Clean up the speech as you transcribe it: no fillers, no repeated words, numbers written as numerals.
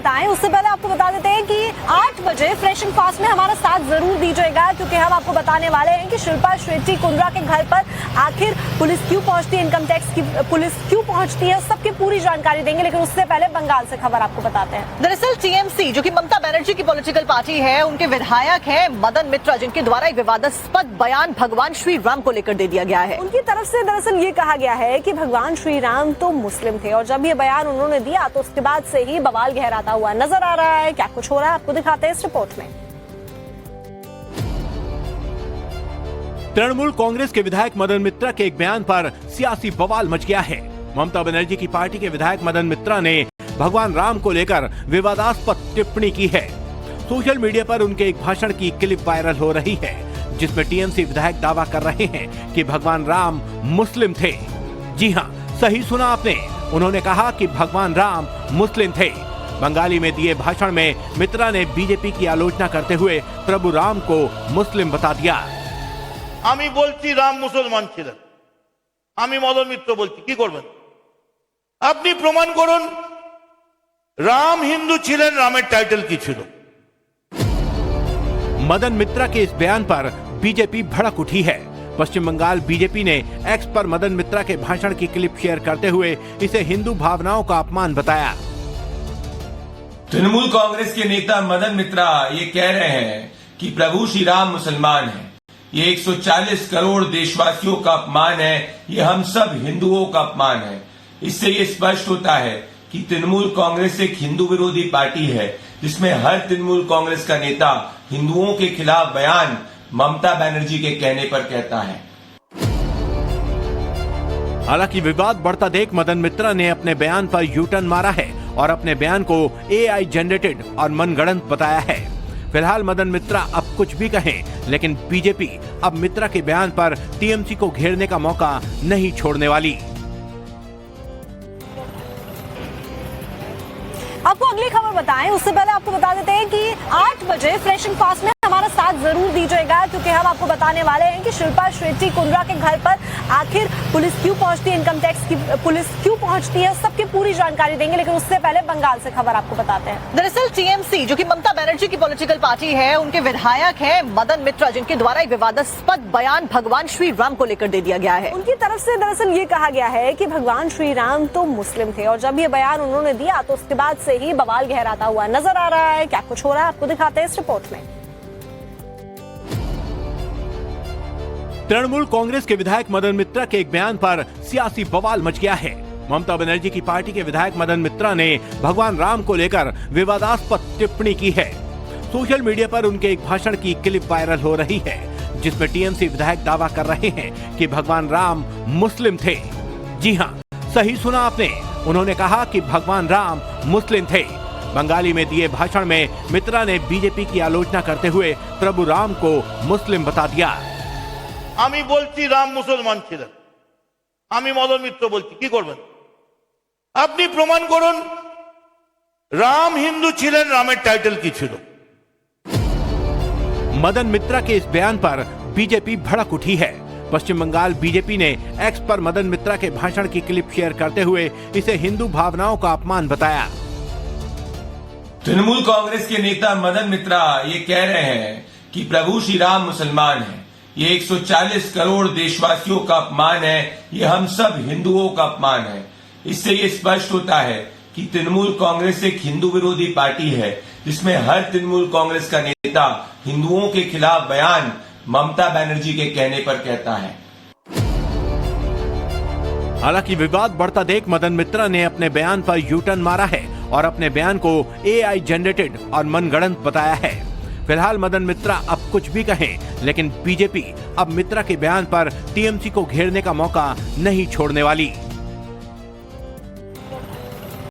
बताएं उससे पहले आपको बता देते हैं कि 8 बजे फ्रेश एंड फास्ट में हमारा साथ जरूर दीजिएगा, क्योंकि हम आपको बताने वाले हैं कि शिल्पा शेट्टी कुंद्रा के घर पर आखिर पुलिस क्यों पहुंचती है, इनकम टैक्स की पुलिस क्यों पहुंचती है, सबकी पूरी जानकारी देंगे। लेकिन उससे पहले बंगाल से खबर आपको बताते हैं। दरअसल टीएमसी जो कि ममता बनर्जी की पॉलिटिकल पार्टी है, उनके विधायक हैं मदन मित्रा, जिनके द्वारा एक विवादास्पद बयान भगवान श्री राम को लेकर दे दिया गया है। उनकी तरफ से दरअसल ये कहा गया है कि भगवान श्री राम तो मुस्लिम थे, और जब ये बयान उन्होंने दिया तो उसके बाद से ही बवाल गहराता हुआ नजर आ रहा है। क्या कुछ हो रहा है आपको दिखाते हैं इस रिपोर्ट में। तृणमूल कांग्रेस के विधायक मदन मित्रा के एक बयान पर सियासी बवाल मच गया है। ममता बनर्जी की पार्टी के विधायक मदन मित्रा ने भगवान राम को लेकर विवादास्पद टिप्पणी की है। सोशल मीडिया पर उनके एक भाषण की क्लिप वायरल हो रही है, जिसमें टीएमसी विधायक दावा कर रहे हैं कि भगवान राम मुस्लिम थे। जी हां, सही सुना आपने, उन्होंने कहा कि भगवान राम मुस्लिम थे। बंगाली में दिए भाषण में मित्रा ने बीजेपी की आलोचना करते हुए प्रभु राम को मुस्लिम बता दिया। আমি বলছি রাম মুসলমান ছিলেন, আমি মদন মিত্র বলছি কি করবেন? আপনি প্রমাণ করুন রাম হিন্দু ছিলেন, রামের টাইটেল কি ছিল? मदन मित्रा के इस बयान पर बीजेपी भड़क उठी है। पश्चिम बंगाल बीजेपी ने एक्स पर मदन मित्रा के भाषण की क्लिप शेयर करते हुए इसे हिंदू भावनाओं का अपमान बताया। तृणमूल कांग्रेस के नेता मदन मित्रा ये कह रहे हैं कि प्रभु श्री राम मुसलमान हैं। ये 140 करोड़ देशवासियों का अपमान है, ये हम सब हिंदुओं का अपमान है। इससे ये स्पष्ट होता है कि तृणमूल कांग्रेस एक हिंदू विरोधी पार्टी है, जिसमें हर तृणमूल कांग्रेस का नेता हिंदुओं के खिलाफ बयान ममता बनर्जी के कहने पर कहता है। हालांकि विवाद बढ़ता देख मदन मित्रा ने अपने बयान पर यू टर्न मारा है और अपने बयान को AI जनरेटेड और मनगढ़ंत बताया है। फिलहाल मदन मित्रा अब कुछ भी कहें, लेकिन बीजेपी अब मित्रा के बयान पर टीएमसी को घेरने का मौका नहीं छोड़ने वाली। आपको अगली खबर बताएं उससे पहले आपको बता देते हैं कि 8 बजे फ्रेश एंड फास्ट में हमारा साथ जरूर दीजिएगा, क्योंकि हम आपको बताने वाले हैं कि शिल्पा शेट्टी कुंद्रा के घर पर आखिर पुलिस क्यों पहुंचती है, इनकम टैक्स की पुलिस क्यों पहुंचती है, सबकी पूरी जानकारी देंगे। लेकिन उससे पहले बंगाल से खबर आपको बताते हैं। दरअसल टीएमसी जो कि ममता बनर्जी की पॉलिटिकल पार्टी है, उनके विधायक हैं मदन मित्रा, जिनके द्वारा एक विवादास्पद बयान भगवान श्री राम को लेकर दे दिया गया है। उनकी तरफ से दरअसल ये कहा गया है कि भगवान श्री राम तो मुस्लिम थे, और जब ये बयान उन्होंने दिया तो उसके बाद से ही बवाल गहराता हुआ नजर आ रहा है। क्या कुछ हो रहा है आपको दिखाते हैं इस रिपोर्ट में। तृणमूल कांग्रेस के विधायक मदन मित्रा के एक बयान पर सियासी बवाल मच गया है। ममता बनर्जी की पार्टी के विधायक मदन मित्रा ने भगवान राम को लेकर विवादास्पद टिप्पणी की है। सोशल मीडिया पर उनके एक भाषण की क्लिप वायरल हो रही है, जिसमें टीएमसी विधायक दावा कर रहे हैं कि भगवान राम मुस्लिम थे। जी हां, सही सुना आपने, उन्होंने कहा कि भगवान राम मुस्लिम थे। बंगाली में दिए भाषण में मित्रा ने बीजेपी की आलोचना करते हुए प्रभु राम को मुस्लिम बता दिया। আমি বলছি রাম মুসলমান ছিলেন, আমি মদন মিত্র বলছি কি করবেন? আপনি প্রমাণ করুন রাম হিন্দু ছিলেন, রামের টাইটেল কি ছিল? मदन मित्रा के इस बयान पर बीजेपी भड़क उठी है। पश्चिम बंगाल बीजेपी ने एक्स पर मदन मित्रा के भाषण की क्लिप शेयर करते हुए इसे हिंदू भावनाओं का अपमान बताया। तृणमूल कांग्रेस के नेता मदन मित्रा ये कह रहे हैं कि प्रभु श्री राम मुसलमान हैं। ये 140 करोड़ देशवासियों का अपमान है, ये हम सब हिंदुओं का अपमान है। इससे ये स्पष्ट होता है कि तृणमूल कांग्रेस एक हिंदू विरोधी पार्टी है, जिसमें हर तृणमूल कांग्रेस का नेता हिंदुओं के खिलाफ बयान ममता बनर्जी के कहने पर कहता है। हालांकि विवाद बढ़ता देख मदन मित्रा ने अपने बयान पर यू टर्न मारा है और अपने बयान को AI जनरेटेड और मनगढ़ंत बताया है। फिलहाल मदन मित्रा अब कुछ भी कहें, लेकिन बीजेपी अब मित्रा के बयान पर टीएमसी को घेरने का मौका नहीं छोड़ने वाली।